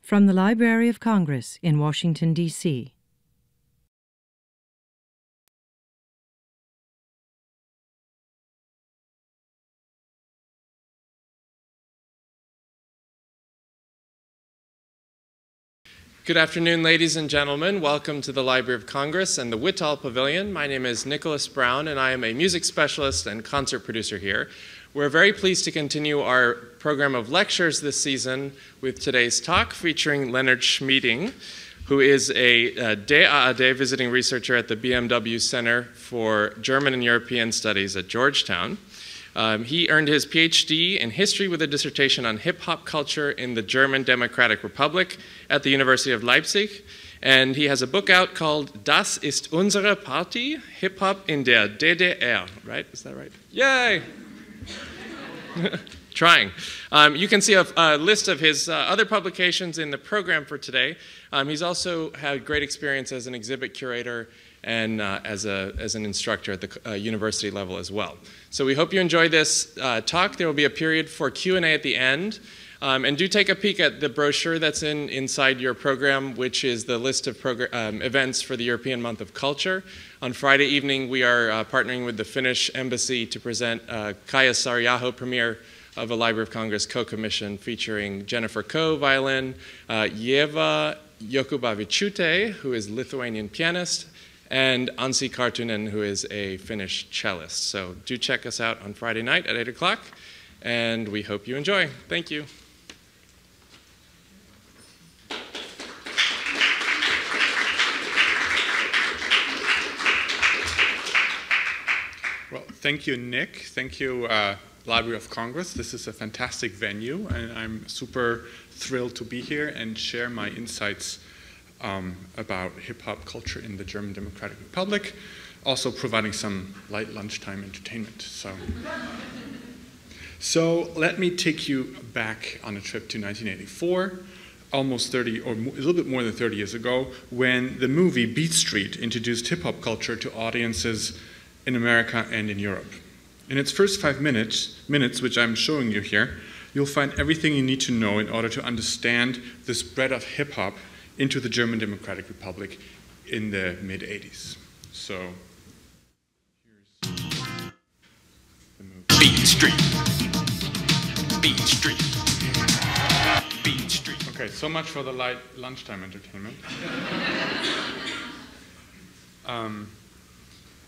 From the Library of Congress in Washington, D.C. Good afternoon, ladies and gentlemen. Welcome to the Library of Congress and the Whitall Pavilion. My name is Nicholas Brown, and I am a music specialist and concert producer here. We're very pleased to continue our program of lectures this season with today's talk featuring Leonard Schmieding, who is a DAAD visiting researcher at the BMW Center for German and European Studies at Georgetown. He earned his Ph.D. in history with a dissertation on hip-hop culture in the German Democratic Republic at the University of Leipzig. And he has a book out called Das ist unsere Party, Hip-Hop in der DDR. Right? Is that right? Yay! Trying. You can see a list of his other publications in the program for today. He's also had great experience as an exhibit curator and as an instructor at the university level as well. So we hope you enjoy this talk. There will be a period for Q&A at the end. And do take a peek at the brochure that's inside your program, which is the list of events for the European Month of Culture. On Friday evening, we are partnering with the Finnish Embassy to present Kaija Saariaho premiere of a Library of Congress co-commission featuring Jennifer Ko, violin, Ieva Jokubavičiūtė, who is Lithuanian pianist, and Anssi Kartunen, who is a Finnish cellist. So do check us out on Friday night at 8 o'clock, and we hope you enjoy. Thank you. Well, thank you, Nick. Thank you, Library of Congress. This is a fantastic venue, and I'm super thrilled to be here and share my insights about hip-hop culture in the German Democratic Republic, also providing some light lunchtime entertainment. So let me take you back on a trip to 1984, almost 30, or a little bit more than 30 years ago, when the movie Beatstreet introduced hip-hop culture to audiences in America and in Europe. In its first 5 minutes, which I'm showing you here, you'll find everything you need to know in order to understand the spread of hip-hop into the German Democratic Republic in the mid-80s. So, here's the movie. Beatstreet. Beatstreet. Beatstreet. Okay, so much for the light lunchtime entertainment.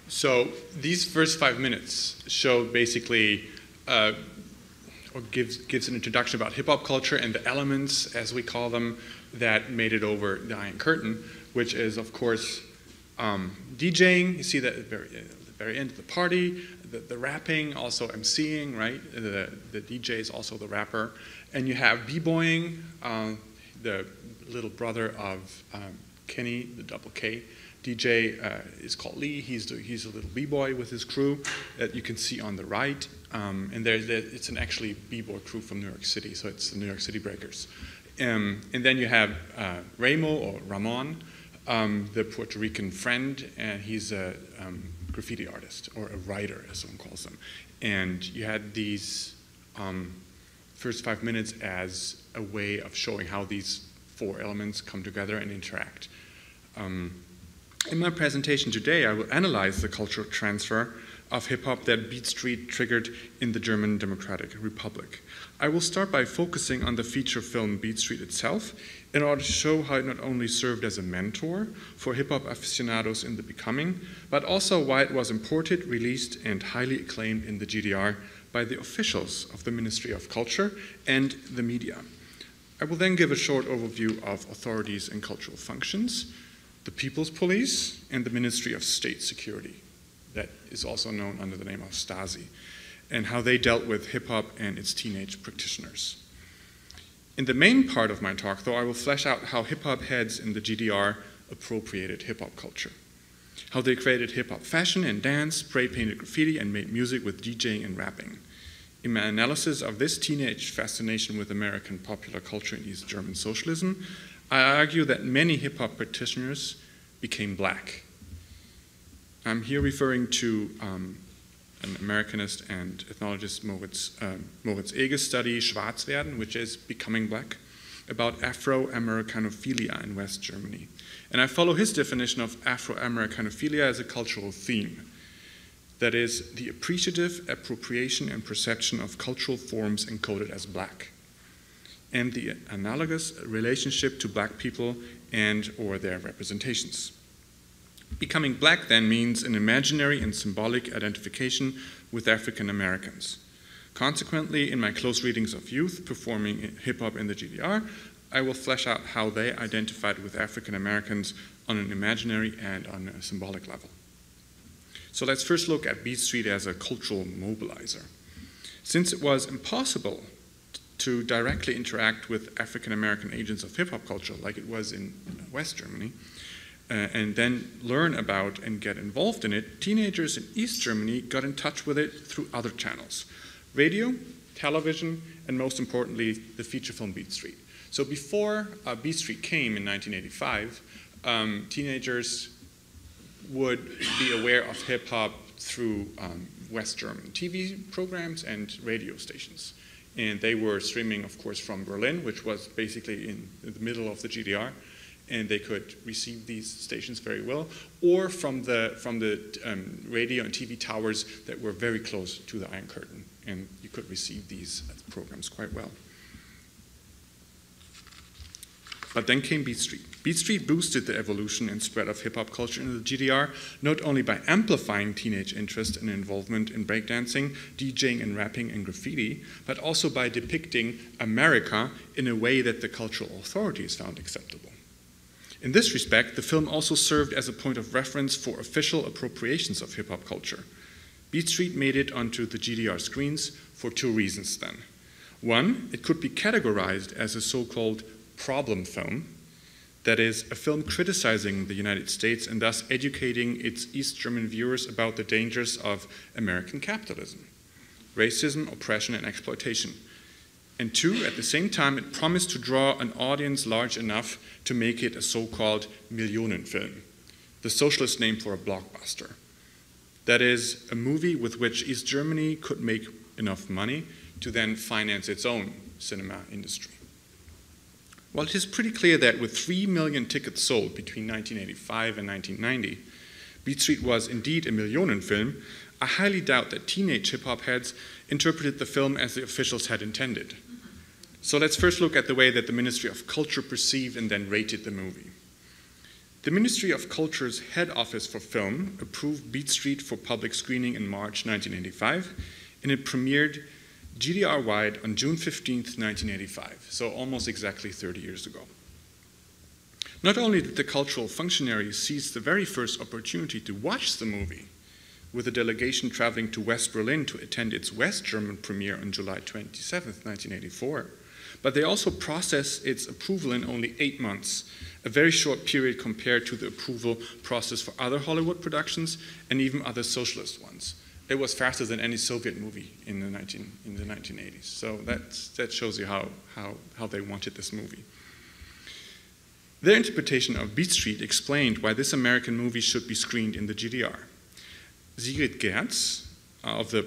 So these first 5 minutes show basically, or gives an introduction about hip-hop culture and the elements, as we call them, that made it over the Iron Curtain, which is, of course, DJing. You see that at the very end of the party, the rapping, also emceeing, right? The DJ is also the rapper. And you have b-boying, the little brother of Kenny, the double K. DJ is called Lee. He's a little b-boy with his crew that you can see on the right. And it's an actually b-boy crew from New York City, so it's the New York City Breakers. And then you have Ramo or Ramon, the Puerto Rican friend, and he's a graffiti artist, or a writer, as someone calls them. And you had these first 5 minutes as a way of showing how these four elements come together and interact. In my presentation today, I will analyze the cultural transfer of hip-hop that Beatstreet triggered in the German Democratic Republic. I will start by focusing on the feature film Beatstreet itself in order to show how it not only served as a mentor for hip-hop aficionados in the becoming, but also why it was imported, released, and highly acclaimed in the GDR by the officials of the Ministry of Culture and the media. I will then give a short overview of authorities and cultural functions, the People's Police, and the Ministry of State Security, that is also known under the name of Stasi, and how they dealt with hip-hop and its teenage practitioners. In the main part of my talk, though, I will flesh out how hip-hop heads in the GDR appropriated hip-hop culture, how they created hip-hop fashion and dance, spray-painted graffiti, and made music with DJing and rapping. In my analysis of this teenage fascination with American popular culture and East German socialism, I argue that many hip-hop practitioners became black. I'm here referring to an Americanist and ethnologist Moritz Ege's study, Schwarz werden, which is becoming black. about Afro-Americanophilia in West Germany. And I follow his definition of Afro-Americanophilia as a cultural theme. That is, the appreciative appropriation and perception of cultural forms encoded as black, and the analogous relationship to black people and or their representations. Becoming black then means an imaginary and symbolic identification with African Americans. Consequently, in my close readings of youth performing hip-hop in the GDR, I will flesh out how they identified with African Americans on an imaginary and on a symbolic level. So let's first look at Beatstreet as a cultural mobilizer. Since it was impossible to directly interact with African American agents of hip-hop culture like it was in West Germany, and then learn about and get involved in it, teenagers in East Germany got in touch with it through other channels: radio, television, and most importantly, the feature film Beatstreet. So before Beatstreet came in 1985, teenagers would be aware of hip-hop through West German TV programs and radio stations. And they were streaming, of course, from Berlin, which was basically in the middle of the GDR, and they could receive these stations very well, or from the radio and TV towers that were very close to the Iron Curtain, and you could receive these programs quite well. But then came Beatstreet. Beatstreet boosted the evolution and spread of hip-hop culture in the GDR, not only by amplifying teenage interest and involvement in breakdancing, DJing and rapping and graffiti, but also by depicting America in a way that the cultural authorities found acceptable. In this respect, the film also served as a point of reference for official appropriations of hip-hop culture. Beatstreet made it onto the GDR screens for two reasons then. One, it could be categorized as a so-called problem film, that is, a film criticizing the United States and thus educating its East German viewers about the dangers of American capitalism, racism, oppression, and exploitation. And two, at the same time, it promised to draw an audience large enough to make it a so-called Millionenfilm, the socialist name for a blockbuster. That is, a movie with which East Germany could make enough money to then finance its own cinema industry. While it is pretty clear that with 3 million tickets sold between 1985 and 1990, Beatstreet was indeed a Millionenfilm, I highly doubt that teenage hip-hop heads interpreted the film as the officials had intended. So let's first look at the way that the Ministry of Culture perceived and then rated the movie. The Ministry of Culture's head office for film approved Beatstreet for public screening in March 1985, and it premiered GDR-wide on June 15th, 1985, so almost exactly 30 years ago. Not only did the cultural functionaries seize the very first opportunity to watch the movie, with a delegation traveling to West Berlin to attend its West German premiere on July 27th, 1984, but they also processed its approval in only 8 months, a very short period compared to the approval process for other Hollywood productions and even other socialist ones. It was faster than any Soviet movie in the 1980s. So that shows you how they wanted this movie. Their interpretation of Beatstreet explained why this American movie should be screened in the GDR. Sigrid Gerz of the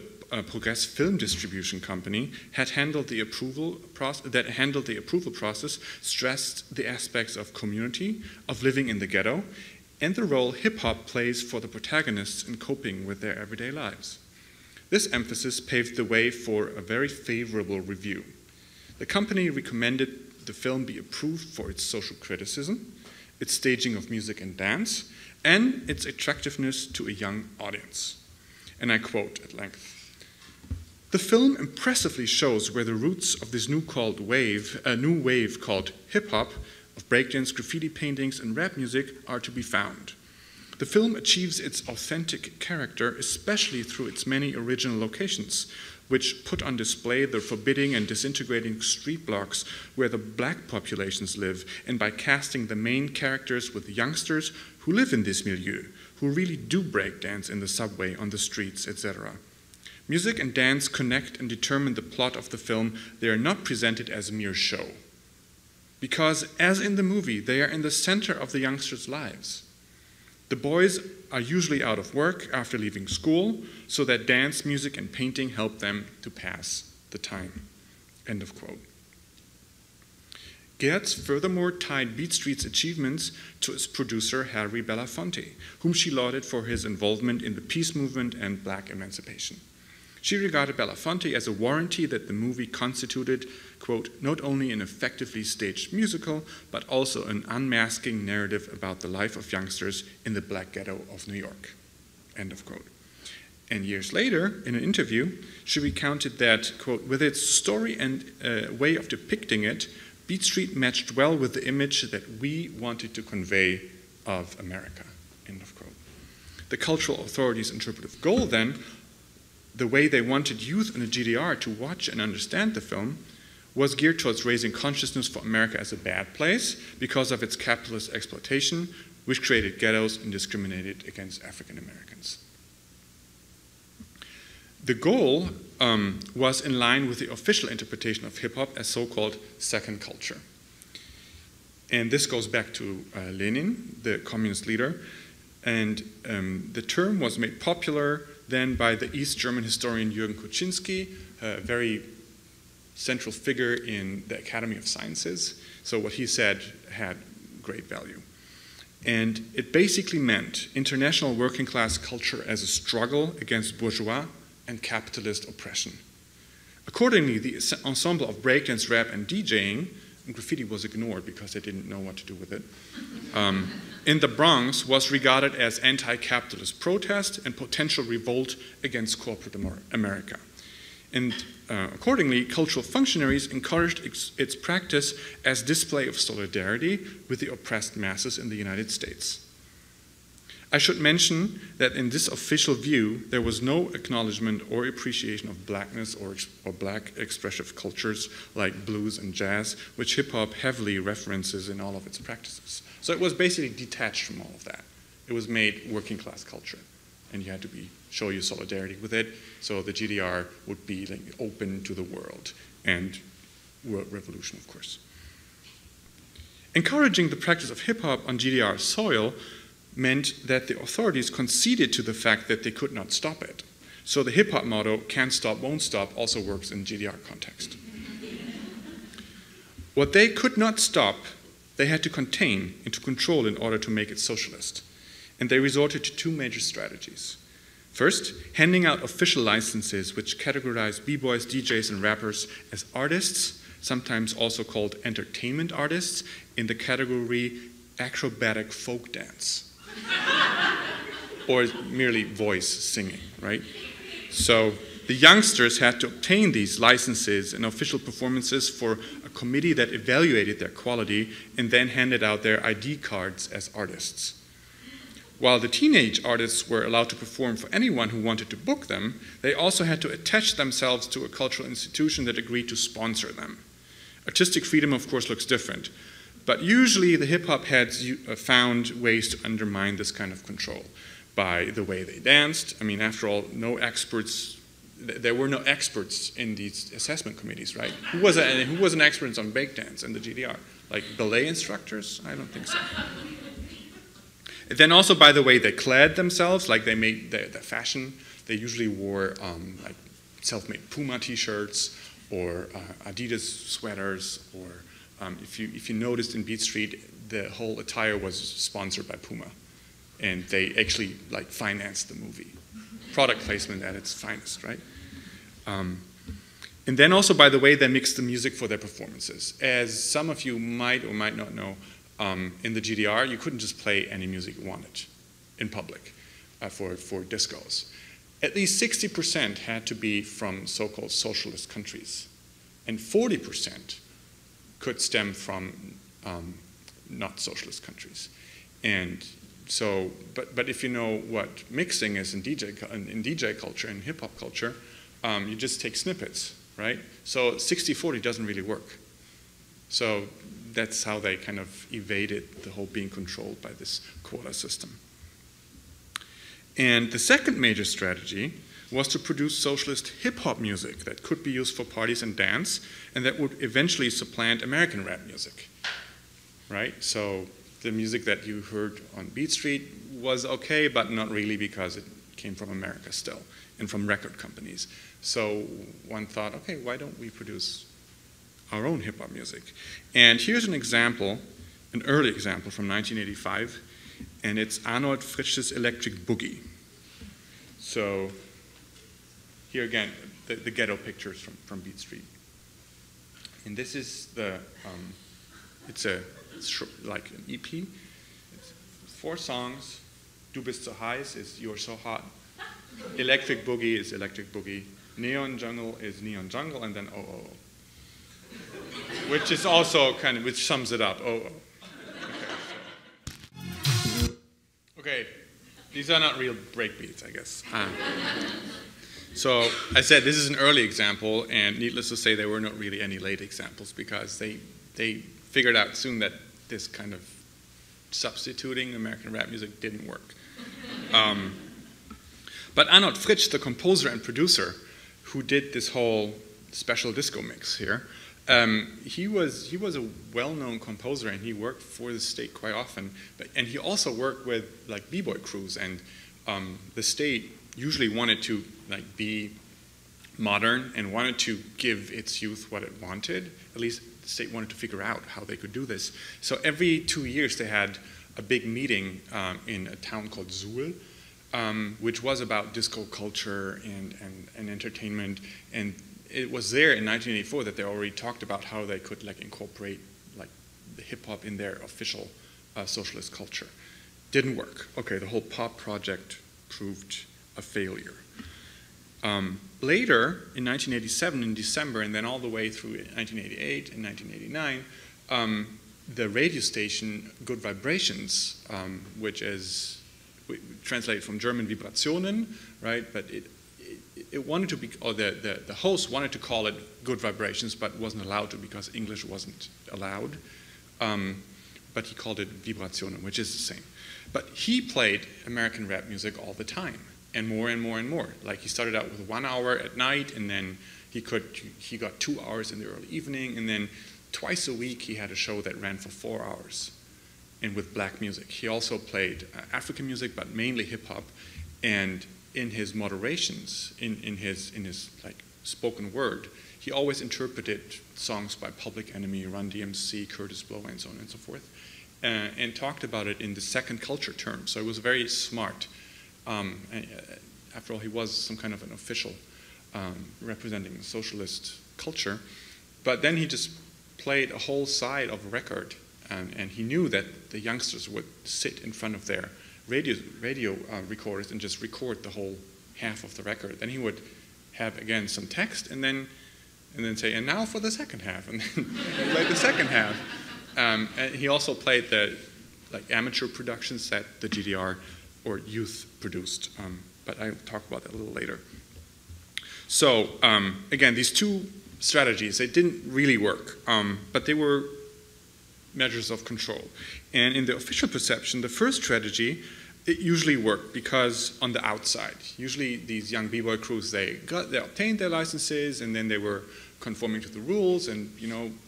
Progress Film Distribution Company had handled the approval process, stressed the aspects of community, of living in the ghetto, and the role hip-hop plays for the protagonists in coping with their everyday lives. This emphasis paved the way for a very favorable review. The company recommended the film be approved for its social criticism, its staging of music and dance, and its attractiveness to a young audience. And I quote at length, "The film impressively shows where the roots of this new wave called hip-hop, of breakdance, graffiti paintings, and rap music are to be found. The film achieves its authentic character, especially through its many original locations, which put on display the forbidding and disintegrating street blocks where the black populations live, and by casting the main characters with youngsters who live in this milieu, who really do breakdance in the subway, on the streets, etc. Music and dance connect and determine the plot of the film. They are not presented as mere show. Because, as in the movie, they are in the center of the youngsters' lives. The boys are usually out of work after leaving school, so that dance, music, and painting help them to pass the time." End of quote. Gertz furthermore tied Beatstreet's achievements to its producer Harry Belafonte, whom she lauded for his involvement in the peace movement and black emancipation. She regarded Belafonte as a warranty that the movie constituted, quote, not only an effectively staged musical, but also an unmasking narrative about the life of youngsters in the black ghetto of New York, end of quote. And years later, in an interview, she recounted that, quote, with its story and way of depicting it, Beatstreet matched well with the image that we wanted to convey of America, end of quote. The cultural authorities' interpretive goal then, the way they wanted youth in the GDR to watch and understand the film, was geared towards raising consciousness for America as a bad place because of its capitalist exploitation, which created ghettos and discriminated against African Americans. The goal was in line with the official interpretation of hip-hop as so-called second culture. And this goes back to Lenin, the communist leader, and the term was made popular then by the East German historian Jürgen Kuczynski, a very central figure in the Academy of Sciences. So what he said had great value. And it basically meant international working class culture as a struggle against bourgeois and capitalist oppression. Accordingly, the ensemble of breakdance, rap, and DJing, and graffiti was ignored because they didn't know what to do with it, in the Bronx was regarded as anti-capitalist protest and potential revolt against corporate America. And accordingly, cultural functionaries encouraged its practice as display of solidarity with the oppressed masses in the United States. I should mention that in this official view, there was no acknowledgement or appreciation of blackness or black expressive cultures like blues and jazz, which hip-hop heavily references in all of its practices. So it was basically detached from all of that. It was made working class culture, and you had to show your solidarity with it, so the GDR would be like open to the world, and world revolution, of course. Encouraging the practice of hip-hop on GDR soil meant that the authorities conceded to the fact that they could not stop it. So the hip-hop motto, can't stop, won't stop, also works in GDR context. What they could not stop, they had to contain and to control in order to make it socialist. And they resorted to two major strategies. First, handing out official licenses which categorized b-boys, DJs, and rappers as artists, sometimes also called entertainment artists, in the category acrobatic folk dance. Or merely voice singing, right? So the youngsters had to obtain these licenses and official performances for a committee that evaluated their quality and then handed out their ID cards as artists. While the teenage artists were allowed to perform for anyone who wanted to book them, they also had to attach themselves to a cultural institution that agreed to sponsor them. Artistic freedom, of course, looks different. But usually the hip-hop heads found ways to undermine this kind of control by the way they danced. I mean, after all, there were no experts in these assessment committees, right? Who was an expert on breakdance in the GDR? Like ballet instructors? I don't think so. Then also, by the way, they clad themselves, like they made the fashion. They usually wore like self-made Puma t-shirts or Adidas sweaters, or if you noticed in Beatstreet, the whole attire was sponsored by Puma, and they actually like financed the movie. Product placement at its finest, right? And then also, by the way, they mixed the music for their performances. As some of you might or might not know, in the GDR, you couldn't just play any music you wanted in public for discos. At least 60% had to be from so-called socialist countries, and 40% could stem from not socialist countries. And so, but if you know what mixing is in DJ culture and hip hop culture, you just take snippets, right? So 60-40 doesn't really work. So that's how they kind of evaded the whole being controlled by this quota system. And the second major strategy was to produce socialist hip-hop music that could be used for parties and dance, and that would eventually supplant American rap music, right? So the music that you heard on Beatstreet was okay, but not really, because it came from America still, and from record companies. So one thought, okay, why don't we produce our own hip-hop music. And here's an example, an early example from 1985, and it's Arnold Fritzsch's Electric Boogie. So here again, the ghetto pictures from Beatstreet. And this is the, it's like an EP. It's 4 songs. Du bist so heiß is You're So Hot. Electric Boogie is Electric Boogie. Neon Jungle is Neon Jungle, and then Oh Oh Oh. Which is also kind of, which sums it up, Oh Oh. Okay, these are not real breakbeats, I guess. So I said this is an early example, and needless to say, there were not really any late examples because they figured out soon that this kind of substituting American rap music didn't work. But Arnold Fritsch, the composer and producer who did this whole special disco mix here, he was a well-known composer, and he worked for the state quite often. And he also worked with like b-boy crews, and the state usually wanted to like be modern and wanted to give its youth what it wanted. At least the state wanted to figure out how they could do this. So every 2 years they had a big meeting in a town called Suhl, which was about disco culture and entertainment. And it was there in 1984 that they already talked about how they could like incorporate like the hip hop in their official socialist culture. Didn't work. Okay, the whole pop project proved a failure. Later, in 1987, in December, and then all the way through 1988 and 1989, the radio station Good Vibrations, which is translated from German Vibrationen, right? But it wanted to be, or the host wanted to call it Good Vibrations, but wasn't allowed to because English wasn't allowed. But he called it Vibrationen, which is the same. But he played American rap music all the time, and more and more and more. Like he started out with 1 hour at night, and then he got 2 hours in the early evening, and then twice a week he had a show that ran for 4 hours, and with black music. He also played African music, but mainly hip hop. And in his moderations, in his like spoken word, he always interpreted songs by Public Enemy, Run DMC, Curtis Blow, and so on and so forth, and talked about it in the second culture term. So it was very smart. After all, he was some kind of an official representing the socialist culture. But then he just played a whole side of a record, and he knew that the youngsters would sit in front of their radio recorders and just record the whole half of the record. Then he would have, again, some text, and then say, and now for the second half, and then play the second half. And he also played the like amateur productions that the GDR or youth produced, but I'll talk about that a little later. So again, these two strategies, they didn't really work, but they were measures of control. And in the official perception, the first strategy, it usually worked because on the outside, usually these young b-boy crews, they obtained their licenses, and then they were conforming to the rules and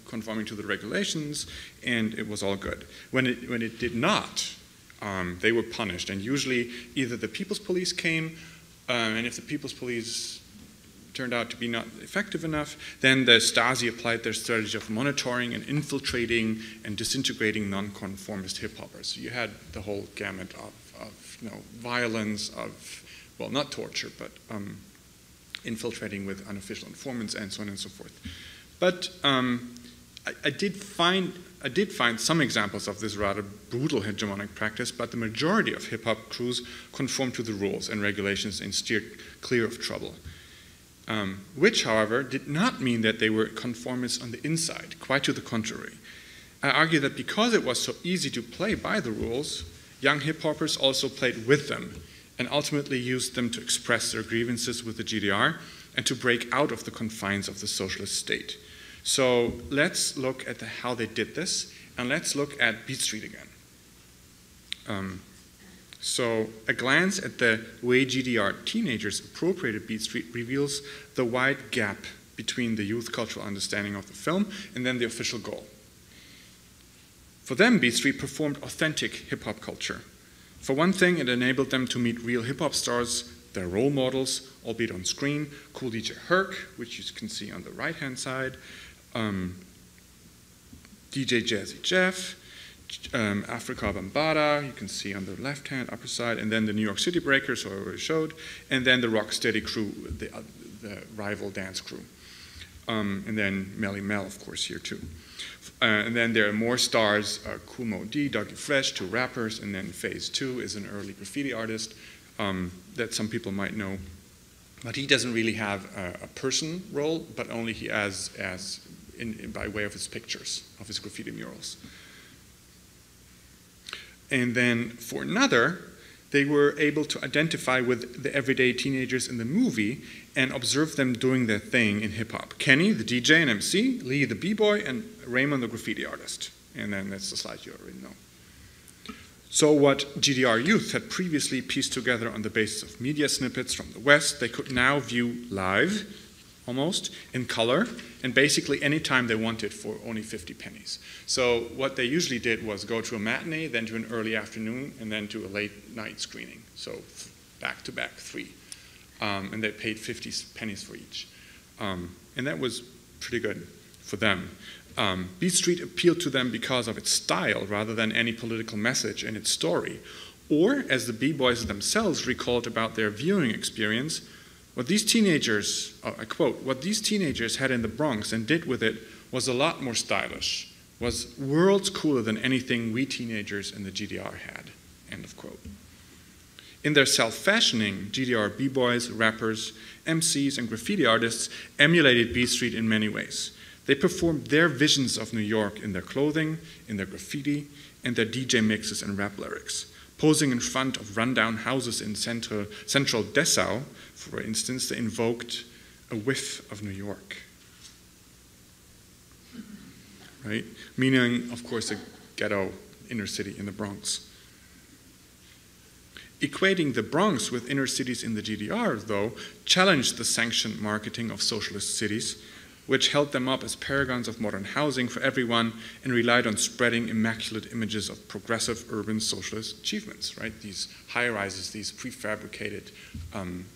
conforming to the regulations, and it was all good. When it did not, they were punished, and usually either the People's Police came, and if the People's Police turned out to be not effective enough, then the Stasi applied their strategy of monitoring and infiltrating and disintegrating nonconformist hip-hoppers. So you had the whole gamut of violence, of, well, not torture, but infiltrating with unofficial informants and so on and so forth. But I did find some examples of this rather brutal hegemonic practice, but the majority of hip-hop crews conformed to the rules and regulations and steered clear of trouble. Which, however, did not mean that they were conformists on the inside, quite to the contrary. I argue that because it was so easy to play by the rules, young hip-hoppers also played with them and ultimately used them to express their grievances with the GDR and to break out of the confines of the socialist state. So let's look at how they did this, and let's look at Beatstreet again. So a glance at the way GDR teenagers appropriated Beatstreet reveals the wide gap between the youth cultural understanding of the film and then the official goal. For them, Beatstreet performed authentic hip-hop culture. For one thing, it enabled them to meet real hip-hop stars, their role models, albeit on screen, Cool DJ Herc, which you can see on the right-hand side, DJ Jazzy Jeff, Africa Bambaataa, you can see on the left-hand upper side, and then the New York City Breakers, who I already showed, and then the Rocksteady crew, the rival dance crew. And then Melly Mel, of course, here too. And then there are more stars, Kool Moe Dee, Dougie Fresh, 2 rappers, and then Phase 2 is an early graffiti artist that some people might know. But he doesn't really have a person role, but only he by way of his pictures, of his graffiti murals. And then for another, they were able to identify with the everyday teenagers in the movie and observe them doing their thing in hip-hop. Kenny, the DJ and MC, Lee, the b-boy, and Raymond, the graffiti artist. And then that's the slide you already know. So what GDR youth had previously pieced together on the basis of media snippets from the West, they could now view live, almost, in color, and basically any time they wanted for only 50 pennies. So what they usually did was go to a matinee, then to an early afternoon, and then to a late night screening. So back-to-back 3. And they paid 50 pennies for each. And that was pretty good for them. Beatstreet appealed to them because of its style rather than any political message in its story. Or, as the b-boys themselves recalled about their viewing experience, what these teenagers, I quote, what these teenagers had in the Bronx and did with it was a lot more stylish, was worlds cooler than anything we teenagers in the GDR had, end of quote. In their self-fashioning, GDR b-boys, rappers, MCs, and graffiti artists emulated Beatstreet in many ways. They performed their visions of New York in their clothing, in their graffiti, and their DJ mixes and rap lyrics. Posing in front of rundown houses in central Dessau, for instance, they invoked a whiff of New York. Right? Meaning, of course, a ghetto inner city in the Bronx. Equating the Bronx with inner cities in the GDR, though, challenged the sanctioned marketing of socialist cities, which held them up as paragons of modern housing for everyone and relied on spreading immaculate images of progressive urban socialist achievements, right? These high-rises, these prefabricated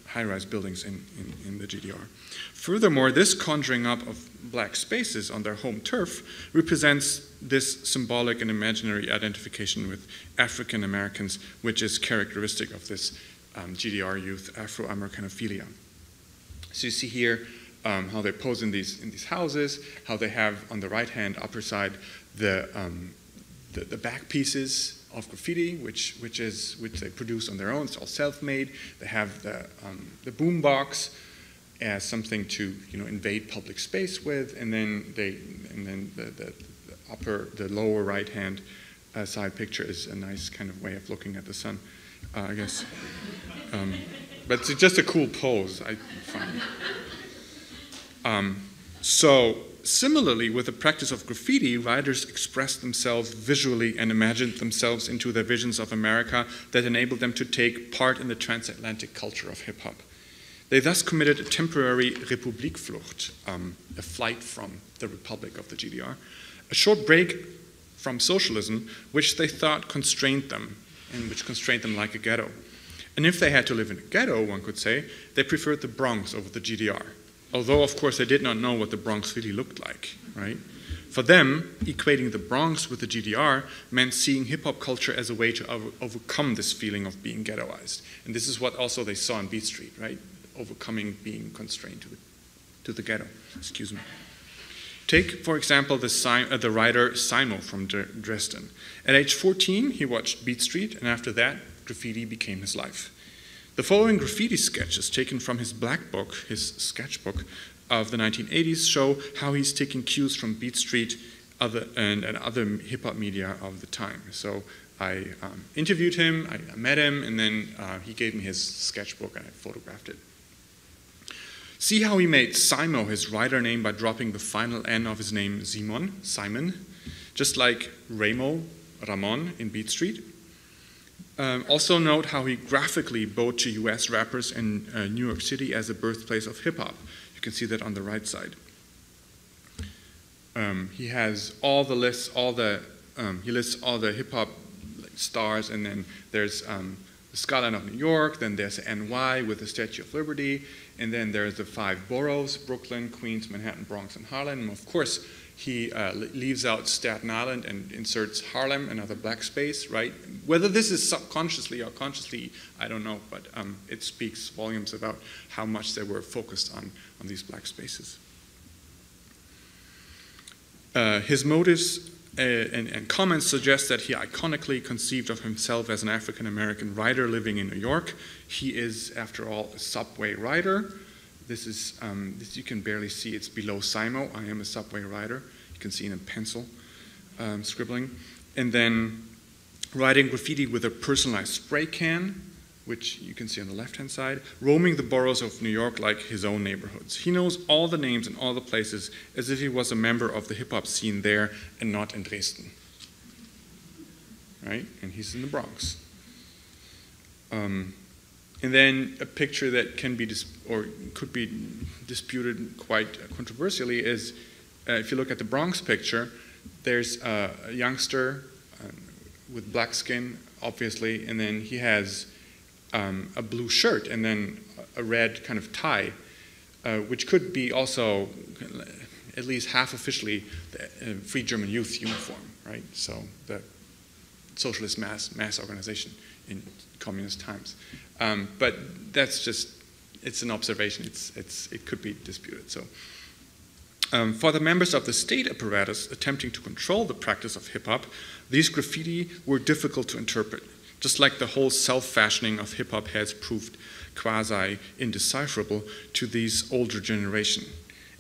high-rise buildings in the GDR. Furthermore, this conjuring up of black spaces on their home turf represents this symbolic and imaginary identification with African Americans, which is characteristic of this GDR youth Afro-Americanophilia. So you see here how they pose in these houses, how they have on the right-hand upper side the back pieces of graffiti, which they produce on their own. It's all self-made. They have the boom box as something to invade public space with, and then the lower right-hand side picture is a nice kind of way of looking at the sun, I guess. But it's just a cool pose, I find. So similarly, with the practice of graffiti, writers expressed themselves visually and imagined themselves into their visions of America that enabled them to take part in the transatlantic culture of hip-hop. They thus committed a temporary Republikflucht, a flight from the Republic of the GDR, a short break from socialism, which they thought constrained them, and which constrained them like a ghetto. And if they had to live in a ghetto, one could say, they preferred the Bronx over the GDR. Although, of course, they did not know what the Bronx really looked like, right? For them, equating the Bronx with the GDR meant seeing hip-hop culture as a way to overcome this feeling of being ghettoized. And this is what also they saw in Beatstreet, right? Overcoming being constrained to the ghetto. Excuse me. Take, for example, the writer Simo from Dresden. At age 14, he watched Beatstreet, and after that, graffiti became his life. The following graffiti sketches taken from his black book, his sketchbook of the 1980s, show how he's taking cues from Beatstreet and other hip-hop media of the time. So I interviewed him, I met him, and then he gave me his sketchbook and I photographed it. See how he made Simo his writer name by dropping the final N of his name Simon, just like Ramon in Beatstreet. Also note how he graphically bowed to US rappers in New York City as a birthplace of hip-hop. You can see that on the right side. He has all the lists, he lists all the hip-hop stars, and then there's the skyline of New York, then there's NY with the Statue of Liberty, and then there's the 5 boroughs, Brooklyn, Queens, Manhattan, Bronx, and Harlem. And of course, he leaves out Staten Island and inserts Harlem, another black space, right? Whether this is subconsciously or consciously, I don't know, but it speaks volumes about how much they were focused on these black spaces. His motives and comments suggest that he iconically conceived of himself as an African-American writer living in New York. He is, after all, a subway rider. This is, this you can barely see, it's below Simo. I am a subway rider. You can see in a pencil scribbling. And then writing graffiti with a personalized spray can, which you can see on the left-hand side, roaming the boroughs of New York like his own neighborhoods. He knows all the names and all the places as if he was a member of the hip-hop scene there and not in Dresden. Right? And he's in the Bronx. And then a picture that can be, or could be disputed quite controversially is, if you look at the Bronx picture, there's a youngster with black skin, obviously, and then he has a blue shirt and then a red kind of tie, which could be also, at least half officially, the Free German Youth uniform, right? So the socialist mass organization in communist times. But that's just, it's an observation. It could be disputed. So for the members of the state apparatus attempting to control the practice of hip-hop, these graffiti were difficult to interpret, just like the whole self-fashioning of hip-hop has proved quasi-indecipherable to these older generation.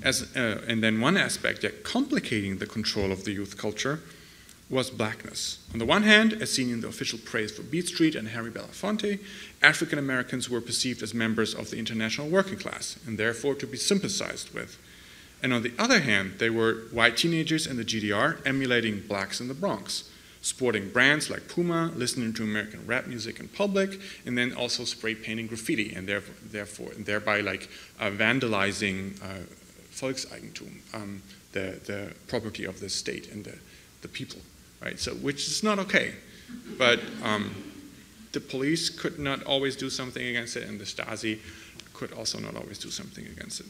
And then one aspect that complicating the control of the youth culture was blackness. On the one hand, as seen in the official praise for Beatstreet and Harry Belafonte, African Americans were perceived as members of the international working class and therefore to be sympathized with. And on the other hand, they were white teenagers in the GDR emulating blacks in the Bronx, sporting brands like Puma, listening to American rap music in public, and then also spray painting graffiti and thereby like vandalizing Volkseigentum, the property of the state and the people. Right, so which is not okay, but the police could not always do something against it, and the Stasi could also not always do something against it.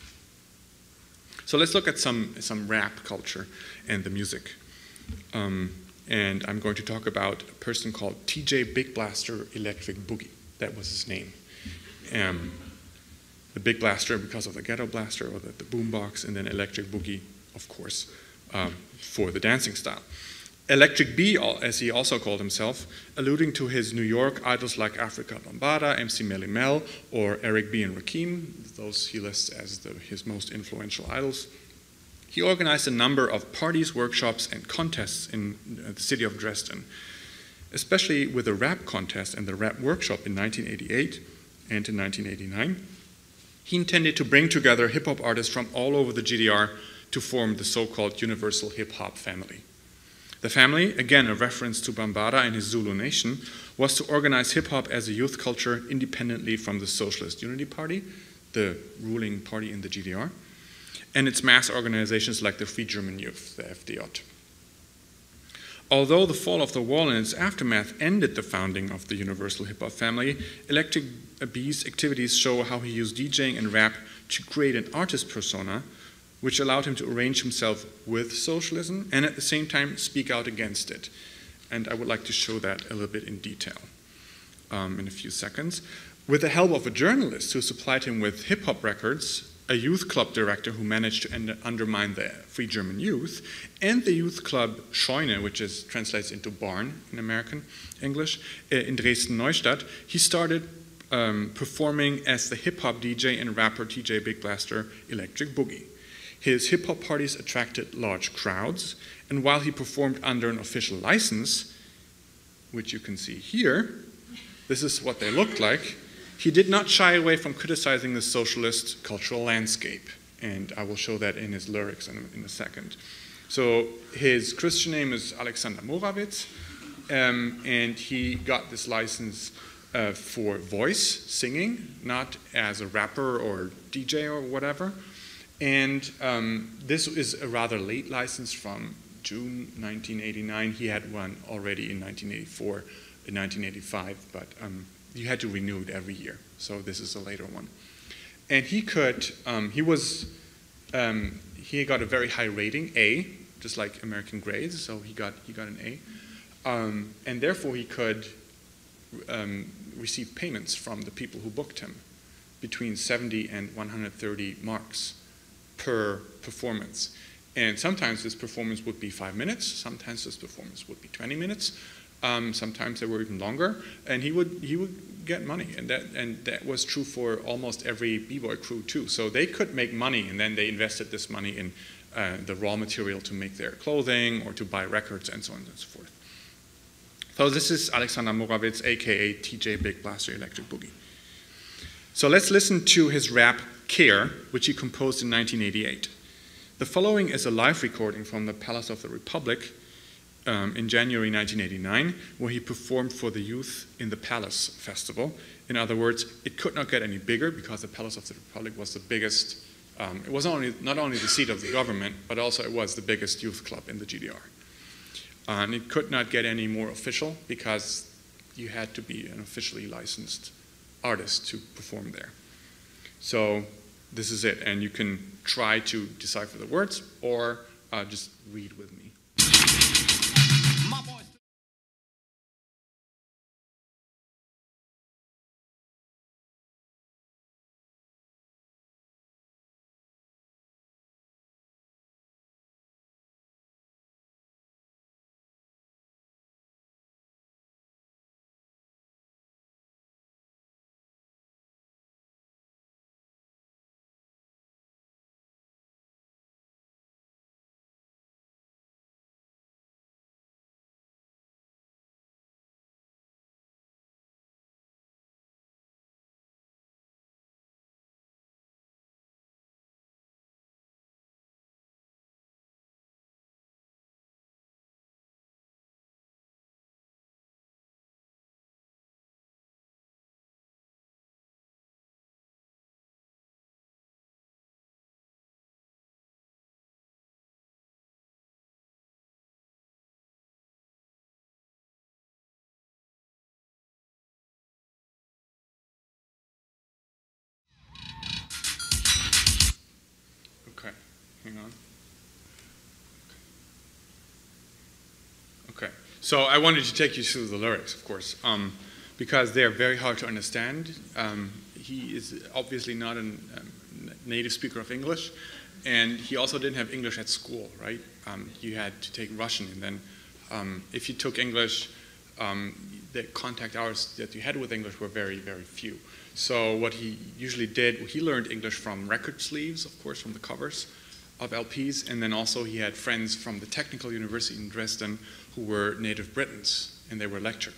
So let's look at some rap culture and the music. And I'm going to talk about a person called TJ Big Blaster Electric Boogie. That was his name. The Big Blaster because of the ghetto blaster or the boombox, and then Electric Boogie, of course, for the dancing style. Electric B, as he also called himself, alluding to his New York idols like Afrika Bambaataa, MC Melly Mel, or Eric B. and Rakim, those he lists as his most influential idols. He organized a number of parties, workshops, and contests in the city of Dresden, especially with the rap contest and the rap workshop in 1988 and in 1989. He intended to bring together hip-hop artists from all over the GDR to form the so-called Universal Hip Hop family. The family, again a reference to Bambaataa and his Zulu Nation, was to organize hip-hop as a youth culture independently from the Socialist Unity Party, the ruling party in the GDR, and its mass organizations like the Free German Youth, the FDJ. Although the fall of the wall and its aftermath ended the founding of the Universal Hip Hop family, Electric B's activities show how he used DJing and rap to create an artist persona which allowed him to arrange himself with socialism and at the same time speak out against it. And I would like to show that a little bit in detail in a few seconds. With the help of a journalist who supplied him with hip-hop records, a youth club director who managed to undermine the Free German Youth, and the youth club Scheune, which translates into barn in American English, in Dresden-Neustadt, he started performing as the hip-hop DJ and rapper TJ Big Blaster Electric Boogie. His hip-hop parties attracted large crowds, and while he performed under an official license, which you can see here, this is what they looked like, he did not shy away from criticizing the socialist cultural landscape, and I will show that in his lyrics in a second. So his Christian name is Alexander Morawitz, and he got this license for voice, singing, not as a rapper or DJ or whatever. And this is a rather late license from June 1989. He had one already in 1984, in 1985, but you had to renew it every year. So this is a later one. And he got a very high rating, A, just like American grades. So he got an A, and therefore he could receive payments from the people who booked him between 70 and 130 marks per performance. And sometimes this performance would be 5 minutes, sometimes this performance would be 20 minutes, sometimes they were even longer, and he would get money, and that was true for almost every b-boy crew too. So they could make money, and then they invested this money in the raw material to make their clothing or to buy records and so on and so forth. So this is Alexander Morawitz, aka TJ Big Blaster Electric Boogie. So let's listen to his rap Care, which he composed in 1988. The following is a live recording from the Palace of the Republic in January 1989, where he performed for the youth in the Palace Festival. In other words, it could not get any bigger because the Palace of the Republic was the biggest, it was not only the seat of the government, but also it was the biggest youth club in the GDR. And it could not get any more official because you had to be an officially licensed artist to perform there. So this is it, and you can try to decipher the words or just read with me. Okay, hang on. Okay, so I wanted to take you through the lyrics, of course, because they're very hard to understand. He is obviously not a native speaker of English, and he also didn't have English at school, right? You had to take Russian, and then if you took English, the contact hours that you had with English were very, very few. So what he usually did, he learned English from record sleeves, of course, from the covers of LPs, and then also he had friends from the Technical University in Dresden who were native Britons, and they were lectors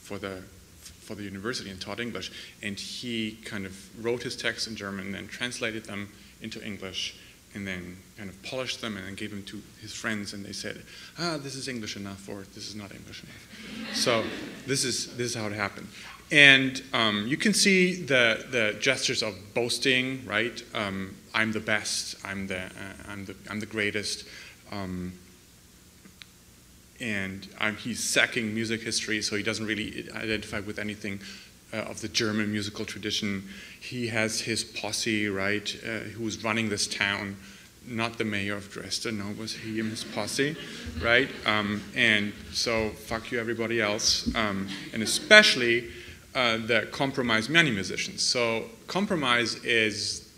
for the university and taught English. And he kind of wrote his texts in German and then translated them into English and then kind of polished them and then gave them to his friends, and they said, this is English enough, or this is not English enough. So this is how it happened. And you can see the gestures of boasting, right? I'm the best. I'm the greatest. And he's sacking music history, so he doesn't really identify with anything of the German musical tradition. He has his posse, right? Who's running this town? Not the mayor of Dresden. No, it was he and his posse, right? And so fuck you, everybody else, and especially the compromise many musicians. So compromise is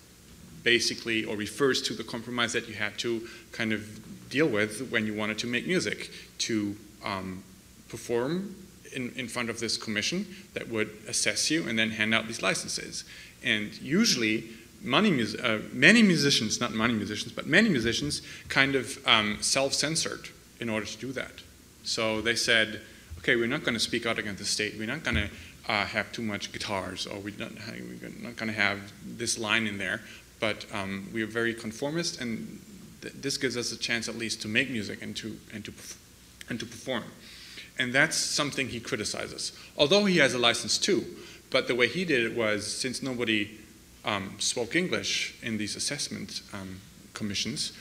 basically, or refers to the compromise that you had to kind of deal with when you wanted to make music, to perform in front of this commission that would assess you and then hand out these licenses. And usually many musicians, not money musicians, but many musicians kind of self-censored in order to do that. So they said, okay, we're not going to speak out against the state. We're not going to have too much guitars, or we're not going to have this line in there. But we are very conformist, and this gives us a chance at least to make music and to perform. And that's something he criticizes. Although he has a license too, but the way he did it was, since nobody spoke English in these assessment commissions,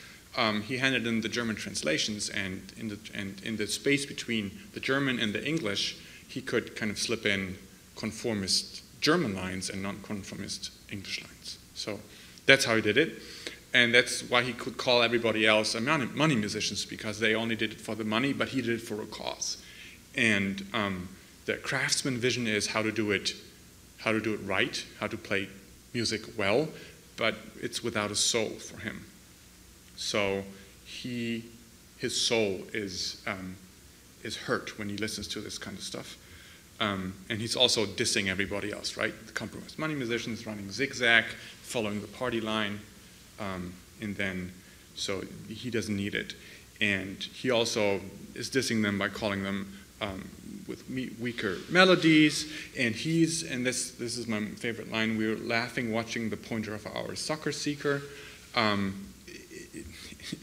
he handed in the German translations, and in the space between the German and the English, he could kind of slip in conformist German lines and non-conformist English lines. So that's how he did it. And that's why he could call everybody else money musicians, because they only did it for the money, but he did it for a cause. And the craftsman vision is how to do it right, how to play music well, but it's without a soul for him. So his soul is hurt when he listens to this kind of stuff. And he's also dissing everybody else, right? The compromised money musicians running zigzag, following the party line, and then, so he doesn't need it. And he also is dissing them by calling them with weaker melodies. And this is my favorite line, we were laughing watching the pointer of our soccer seeker.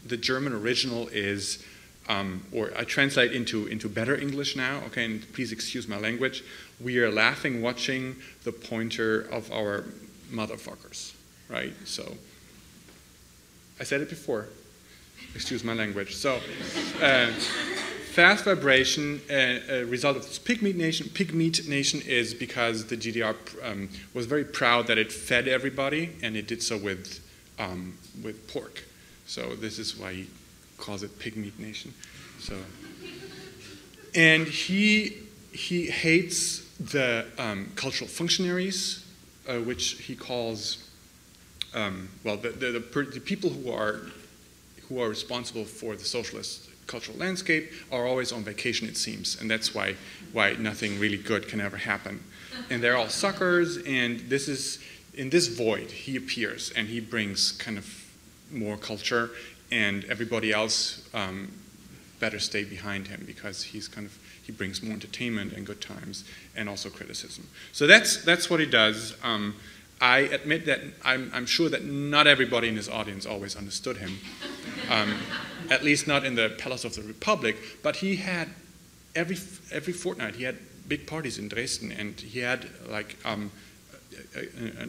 The German original is, or I translate into better English now, okay, and please excuse my language. We are laughing watching the pointer of our motherfuckers, right? So, I said it before, excuse my language. So, fast vibration, a result of this pig meat nation. Pig meat nation is because the GDR was very proud that it fed everybody, and it did so with pork. So this is why he calls it pig meat nation. So, and he hates the cultural functionaries, which he calls the people who are responsible for the socialist cultural landscape are always on vacation, it seems, and that's why nothing really good can ever happen. And they're all suckers, and this is in this void he appears, and he brings kind of more culture, and everybody else better stay behind him because he brings more entertainment and good times and also criticism. So that's what he does. I admit that I'm sure that not everybody in his audience always understood him, at least not in the Palace of the Republic, but he had every fortnight he had big parties in Dresden, and he had like an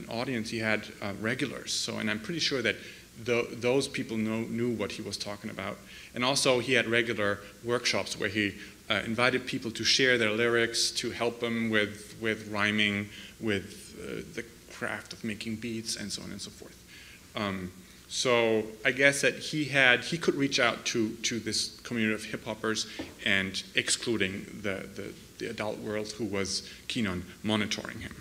audience, he had regulars. So, and I'm pretty sure that those people knew what he was talking about. And also he had regular workshops where he invited people to share their lyrics, to help them with rhyming, with the craft of making beats, and so on and so forth. So I guess that he could reach out to this community of hip hoppers, and excluding the adult world who was keen on monitoring him.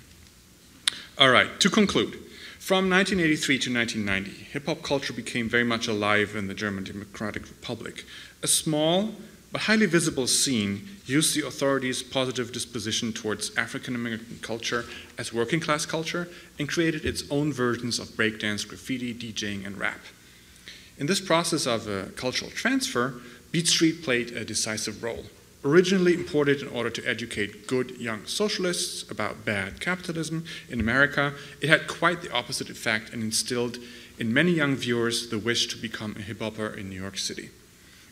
All right, to conclude. From 1983 to 1990, hip-hop culture became very much alive in the German Democratic Republic. A small but highly visible scene used the authorities' positive disposition towards African-American culture as working-class culture and created its own versions of breakdance, graffiti, DJing, and rap. In this process of cultural transfer, Beatstreet played a decisive role. Originally imported in order to educate good young socialists about bad capitalism in America, it had quite the opposite effect and instilled in many young viewers the wish to become a hip-hopper in New York City.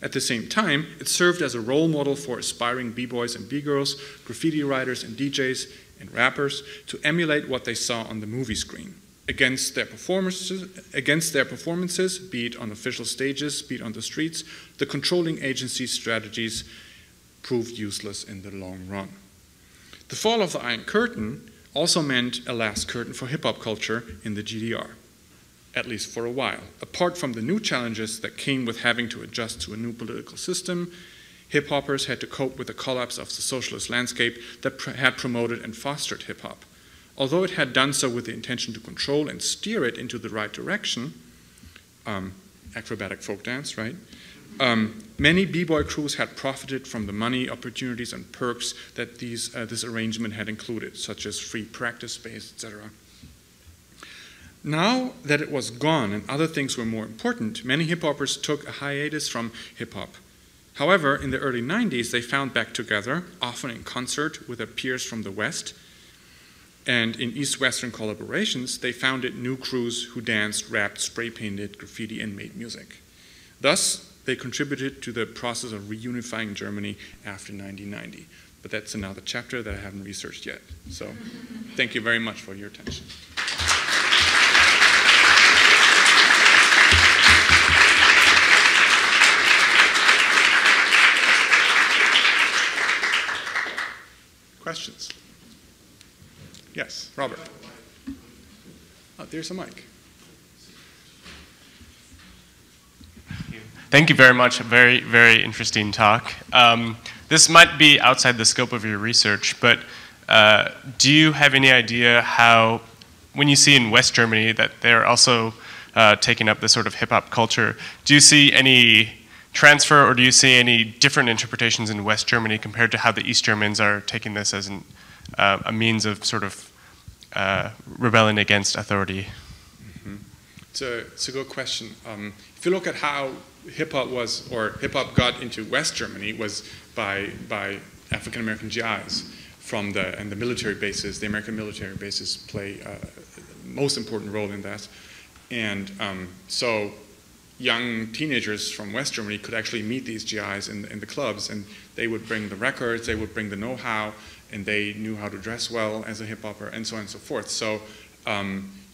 At the same time, it served as a role model for aspiring b-boys and b-girls, graffiti writers and DJs and rappers to emulate what they saw on the movie screen. Against their performances, be it on official stages, be it on the streets, the controlling agency's strategies proved useless in the long run. The fall of the Iron Curtain also meant a last curtain for hip-hop culture in the GDR, at least for a while. Apart from the new challenges that came with having to adjust to a new political system, hip-hoppers had to cope with the collapse of the socialist landscape that had promoted and fostered hip-hop. Although it had done so with the intention to control and steer it into the right direction, acrobatic folk dance, right? Many b-boy crews had profited from the money, opportunities, and perks that this arrangement had included, such as free practice space, etc. Now that it was gone and other things were more important, many hip-hoppers took a hiatus from hip-hop. However, in the early 90s, they found back together, often in concert with their peers from the West, and in East-Western collaborations, they founded new crews who danced, rapped, spray-painted, graffiti, and made music. Thus, they contributed to the process of reunifying Germany after 1990. But that's another chapter that I haven't researched yet. So thank you very much for your attention. questions? Yes, Robert. Oh, there's a mic. Thank you very much. A very, very interesting talk. This might be outside the scope of your research, but do you have any idea how, when you see in West Germany that they're also taking up this sort of hip-hop culture, do you see any transfer, or do you see any different interpretations in West Germany compared to how the East Germans are taking this as a means of sort of rebelling against authority? Mm-hmm. It's a good question. If you look at how hip-hop was, or hip-hop got into West Germany, was by African-American GIs from the military bases. The American military bases play a most important role in that. And so young teenagers from West Germany could actually meet these GIs in the clubs, and they would bring the records, they would bring the know-how, and they knew how to dress well as a hip-hopper, and so on and so forth. So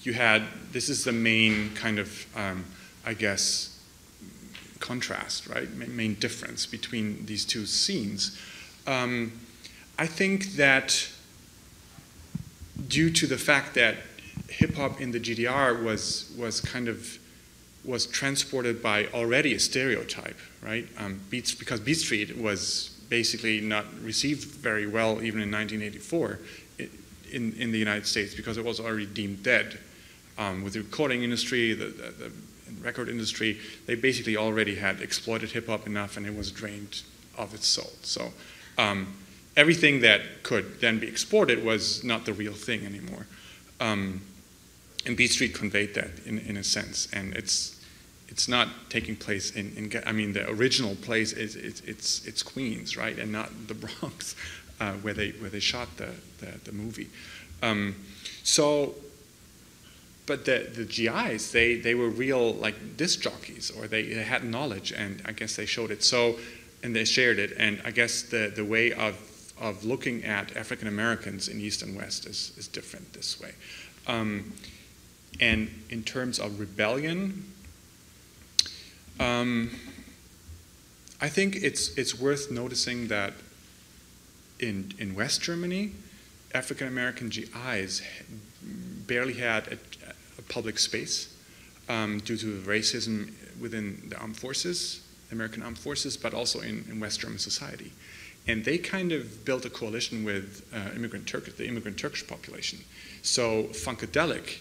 you had, this is the main kind of, I guess, contrast, right? Main difference between these two scenes. I think that due to the fact that hip-hop in the GDR was transported by already a stereotype, right? Because Beatstreet was basically not received very well even in 1984 in the United States, because it was already deemed dead. With the recording industry, the record industry, they basically already had exploited hip-hop enough, and it was drained of its soul. So everything that could then be exported was not the real thing anymore. And Beatstreet conveyed that in a sense, and it's not taking place I mean, the original place it's Queens, right, and not the Bronx, where they shot the movie. But the GIs, they were real, like, disc jockeys, or they had knowledge, and I guess they showed it. So, and they shared it, and I guess the way of looking at African Americans in East and West is different this way. And in terms of rebellion, I think it's worth noticing that in West Germany, African American GIs barely had a public space due to racism within the armed forces, American armed forces, but also in West German society. And they kind of built a coalition with the immigrant Turkish population. So Funkadelic,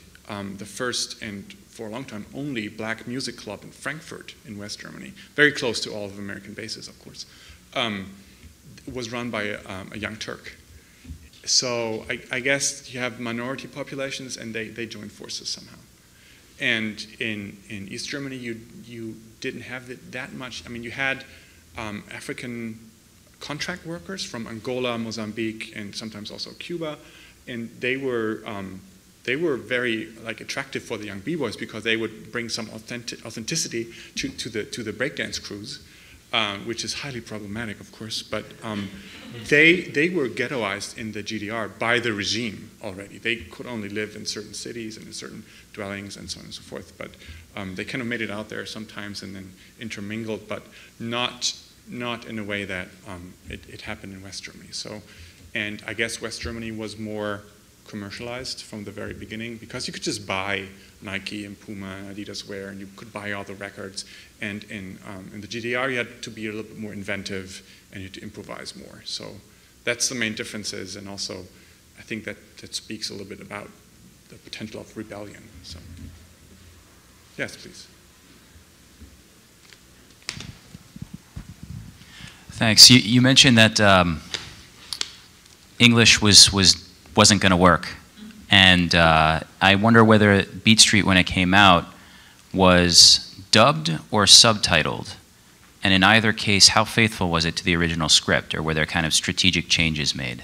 the first and for a long time only black music club in Frankfurt in West Germany, very close to all of the American bases, of course, was run by a young Turk. So I guess you have minority populations, and they join forces somehow. And in East Germany, you didn't have that much. I mean, you had African contract workers from Angola, Mozambique, and sometimes also Cuba, and they were very, like, attractive for the young b-boys, because they would bring some authenticity to the breakdance crews, which is highly problematic, of course. But they were ghettoized in the GDR by the regime already. They could only live in certain cities and in certain dwellings and so on and so forth. But they kind of made it out there sometimes and then intermingled, but not in a way that it happened in West Germany. So, and I guess West Germany was more commercialized from the very beginning, because you could just buy Nike and Puma and Adidas wear, and you could buy all the records. And in the GDR, you had to be a little bit more inventive, and you had to improvise more. So that's the main differences, and also I think that speaks a little bit about the potential of rebellion. So, yes, please. Thanks. You mentioned that English wasn't going to work, and I wonder whether Beatstreet, when it came out, was dubbed or subtitled, and in either case, how faithful was it to the original script, or were there kind of strategic changes made?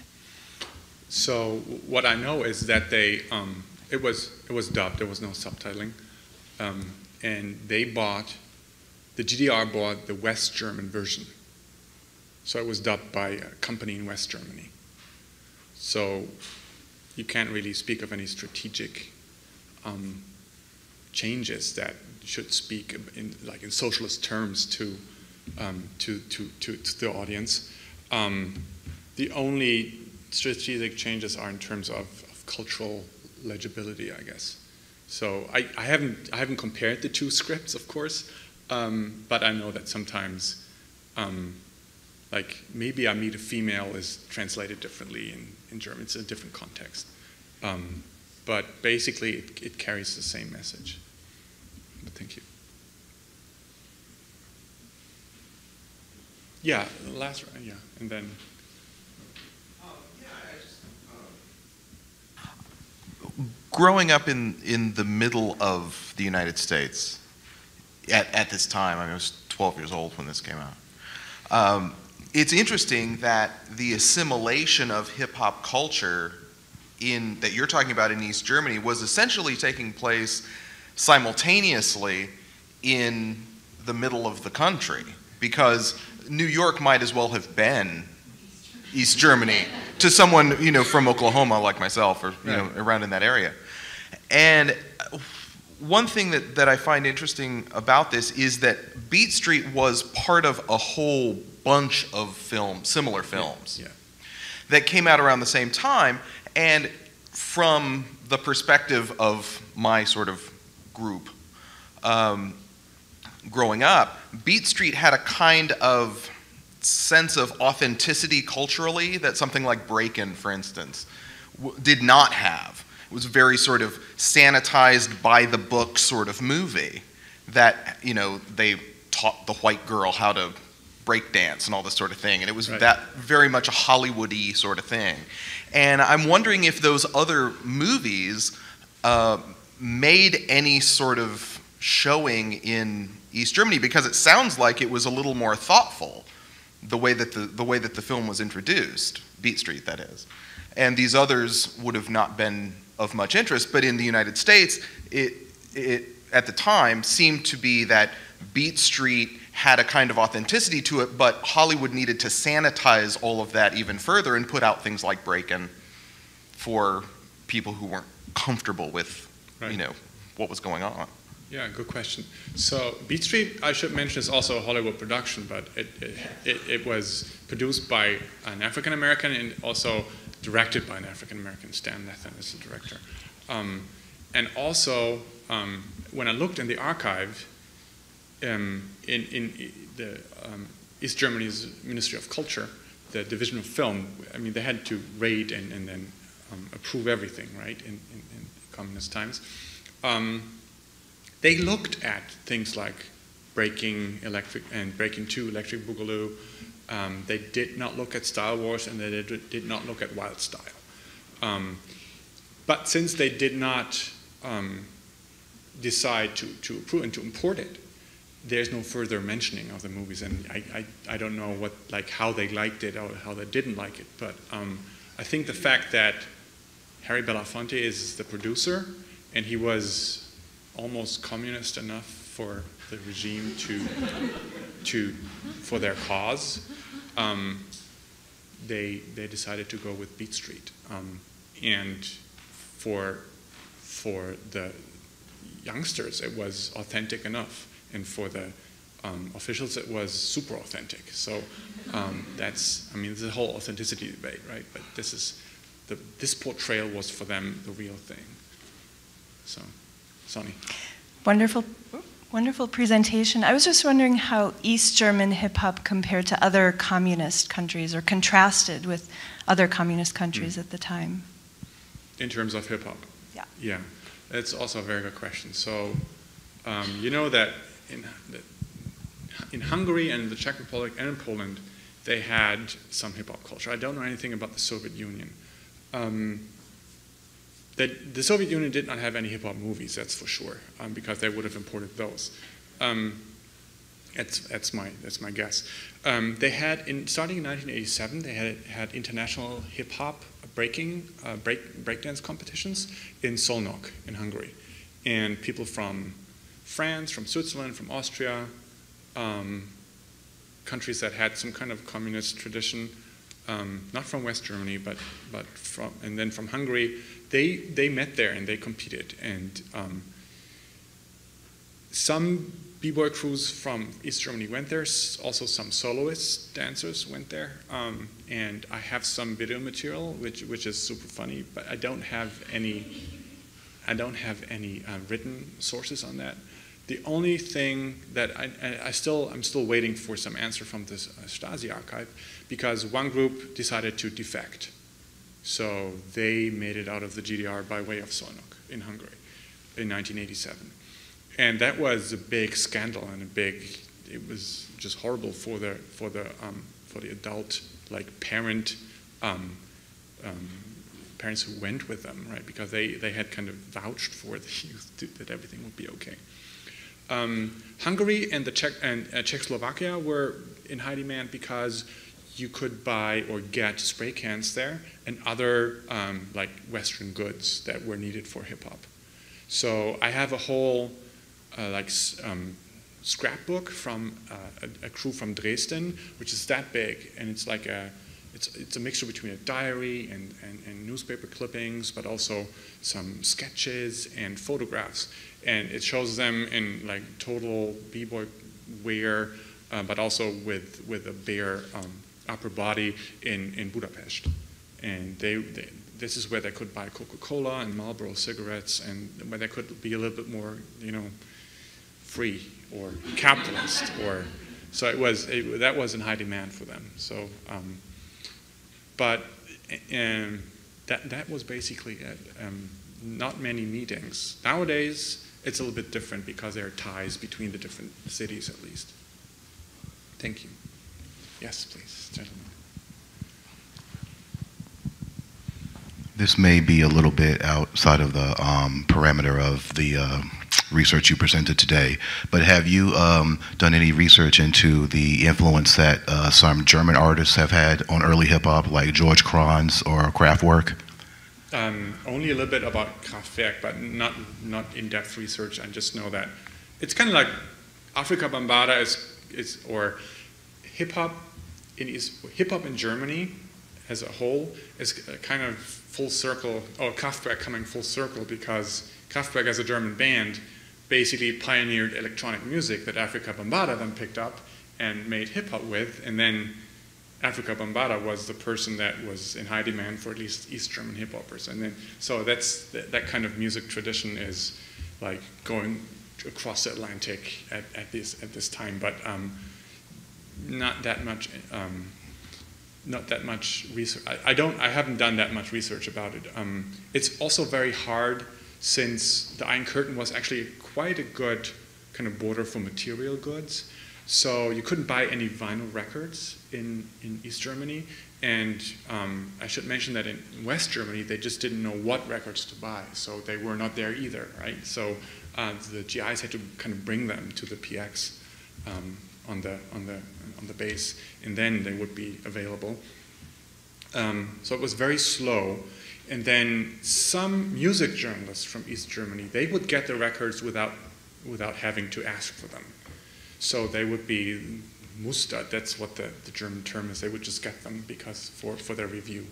So what I know is that it was dubbed. There was no subtitling, and the GDR bought the West German version. So it was dubbed by a company in West Germany. So you can't really speak of any strategic changes that should speak in socialist terms to the audience. The only strategic changes are in terms of cultural legibility, I guess. So I haven't compared the two scripts, of course, but I know that sometimes, like maybe I Meet a Female is translated differently in German. It's a different context. But basically, it carries the same message. But thank you. Yeah, the last round, yeah, and then. Growing up in the middle of the United States, at this time, I was 12 years old when this came out. It's interesting that the assimilation of hip-hop culture that you're talking about in East Germany was essentially taking place simultaneously in the middle of the country, because New York might as well have been East Germany to someone, from Oklahoma like myself, or around in that area. And one thing that I find interesting about this is that Beatstreet was part of a whole bunch of similar films that came out around the same time. And from the perspective of my sort of group growing up, Beatstreet had a kind of sense of authenticity culturally that something like Breakin', for instance, did not have. It was very sort of sanitized by the book sort of movie that, they taught the white girl how to break dance and all this sort of thing. And it was that very much a Hollywood-y sort of thing. And I'm wondering if those other movies made any sort of showing in East Germany, because it sounds like it was a little more thoughtful, the way that the film was introduced, Beatstreet, that is. And these others would have not been of much interest, but in the United States, it at the time seemed to be that Beatstreet had a kind of authenticity to it, but Hollywood needed to sanitize all of that even further and put out things like Breakin' for people who weren't comfortable with, what was going on. Yeah, good question. So Beatstreet, I should mention, is also a Hollywood production, but it was produced by an African American and also directed by an African American. Stan Nathan is the director. And also, when I looked in the archive, in the East Germany's Ministry of Culture, the Division of Film, I mean, they had to rate and then approve everything, right, in communist times. They looked at things like Breaking 2, Electric Boogaloo. They did not look at Star Wars, and they did not look at Wild Style. But since they did not decide to approve and to import it, there's no further mentioning of the movies, and I don't know how they liked it or how they didn't like it. But I think the fact that Harry Belafonte is the producer, and he was almost communist enough for the regime for their cause, they decided to go with Beatstreet, and for the youngsters it was authentic enough, and for the officials it was super authentic. So there's a whole authenticity debate, right? But this portrayal was for them the real thing. So, Sonny. Wonderful presentation. I was just wondering how East German hip-hop compared to other communist countries, or contrasted with other communist countries at the time. In terms of hip-hop? Yeah. Yeah, that's also a very good question. So, you know that in Hungary and the Czech Republic and in Poland, they had some hip-hop culture. I don't know anything about the Soviet Union. The Soviet Union did not have any hip-hop movies, that's for sure, because they would have imported those. That's my guess. They had, starting in 1987, they had international hip-hop breakdance competitions in Szolnok in Hungary. And people from France, from Switzerland, from Austria, countries that had some kind of communist tradition, not from West Germany, but and then from Hungary, they met there and they competed. And some b-boy crews from East Germany went there. Also some soloist dancers went there. And I have some video material, which is super funny, but I don't have any written sources on that. The only thing that I'm still waiting for some answer from this Stasi archive, because one group decided to defect. So they made it out of the GDR by way of Szolnok in Hungary in 1987. And that was a big scandal and it was just horrible for the adult, like parents who went with them, right? Because they had kind of vouched for the youth that everything would be okay. Hungary and Czechoslovakia were in high demand because you could buy or get spray cans there and other like Western goods that were needed for hip hop. So I have a whole scrapbook from a crew from Dresden, which is that big, and it's like it's a mixture between a diary and newspaper clippings, but also some sketches and photographs. And it shows them in like total b-boy wear, but also with a bare upper body in Budapest. And this is where they could buy Coca-Cola and Marlboro cigarettes, and where they could be a little bit more, free or capitalist, so that was in high demand for them. So, but that was basically it. Not many meetings. Nowadays, it's a little bit different because there are ties between the different cities, at least. Thank you. Yes, please, gentlemen. This may be a little bit outside of the parameter of the research you presented today, but have you done any research into the influence that some German artists have had on early hip-hop, like George Kranz or Kraftwerk? Only a little bit about Kraftwerk, but not in-depth research. I just know that it's kind of like Afrika Bambaataa is or hip-hop in Germany as a whole is kind of full circle, or Kraftwerk coming full circle, because Kraftwerk as a German band basically pioneered electronic music that Afrika Bambaataa then picked up and made hip-hop with, and then Afrika Bambaataa was the person that was in high demand for at least East German hip-hoppers. And then, so that kind of music tradition is like going across the Atlantic at this time, but not that much research. I haven't done that much research about it. It's also very hard, since the Iron Curtain was actually quite a good kind of border for material goods. So you couldn't buy any vinyl records in East Germany. And I should mention that in West Germany, they just didn't know what records to buy. So they were not there either, right? So the GIs had to kind of bring them to the PX on the base, and then they would be available. So it was very slow. And then some music journalists from East Germany, they would get the records without having to ask for them. So they would be mustert, that's what the German term is. They would just get them because for their review.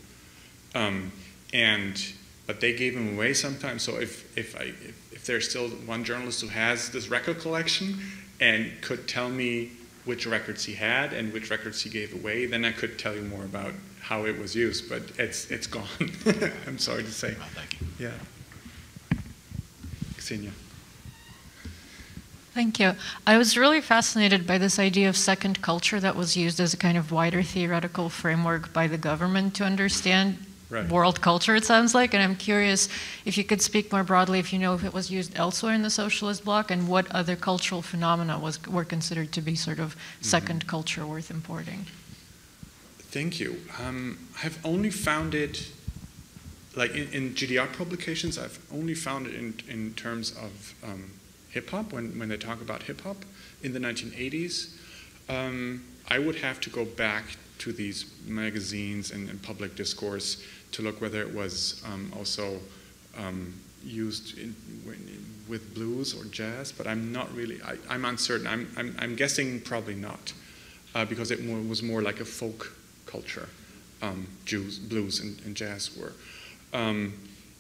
But they gave them away sometimes. So if there's still one journalist who has this record collection and could tell me which records he had and which records he gave away, then I could tell you more about how it was used, but it's gone. I'm sorry to say. Well, thank you. Yeah. Ksenia. Thank you. I was really fascinated by this idea of second culture that was used as a kind of wider theoretical framework by the government to understand world culture, it sounds like. And I'm curious if you could speak more broadly, if you know if it was used elsewhere in the socialist bloc, and what other cultural phenomena were considered to be sort of second culture worth importing. Thank you. I've only found it, like in GDR publications, I've only found it in terms of hip-hop, when they talk about hip-hop in the 1980s. I would have to go back to these magazines and public discourse to look whether it was also used with blues or jazz, but I'm not really, I'm uncertain. I'm guessing probably not, because it was more like a folk culture. Blues and jazz were. And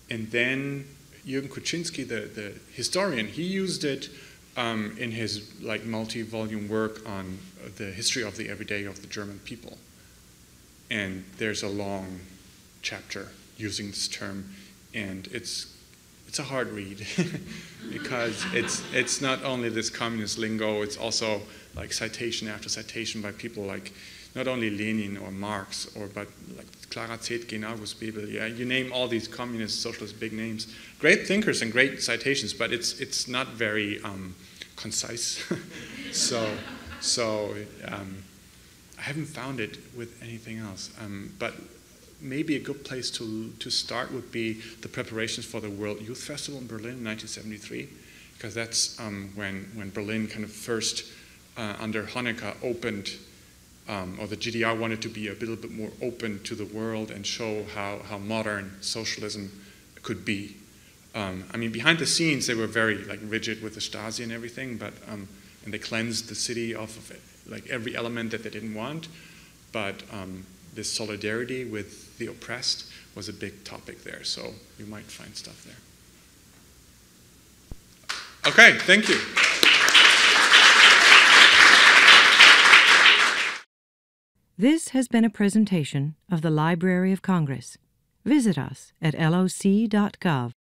then Jürgen Kuczynski, the historian, he used it in his like multi-volume work on the history of the everyday of the German people. And there's a long chapter using this term, and it's a hard read because it's not only this communist lingo, it's also like citation after citation by people like not only Lenin or Marx, but like Clara Zetkin, August Bebel, yeah, you name all these communist, socialist big names. Great thinkers and great citations, but it's not very concise. so I haven't found it with anything else. But maybe a good place to start would be the preparations for the World Youth Festival in Berlin in 1973, because that's when Berlin kind of first, under Honecker, opened, or the GDR wanted to be a little bit more open to the world and show how modern socialism could be. I mean, behind the scenes, they were very like rigid with the Stasi and everything, but and they cleansed the city of like every element that they didn't want. But this solidarity with the oppressed was a big topic there, so you might find stuff there. Okay, thank you. This has been a presentation of the Library of Congress. Visit us at loc.gov.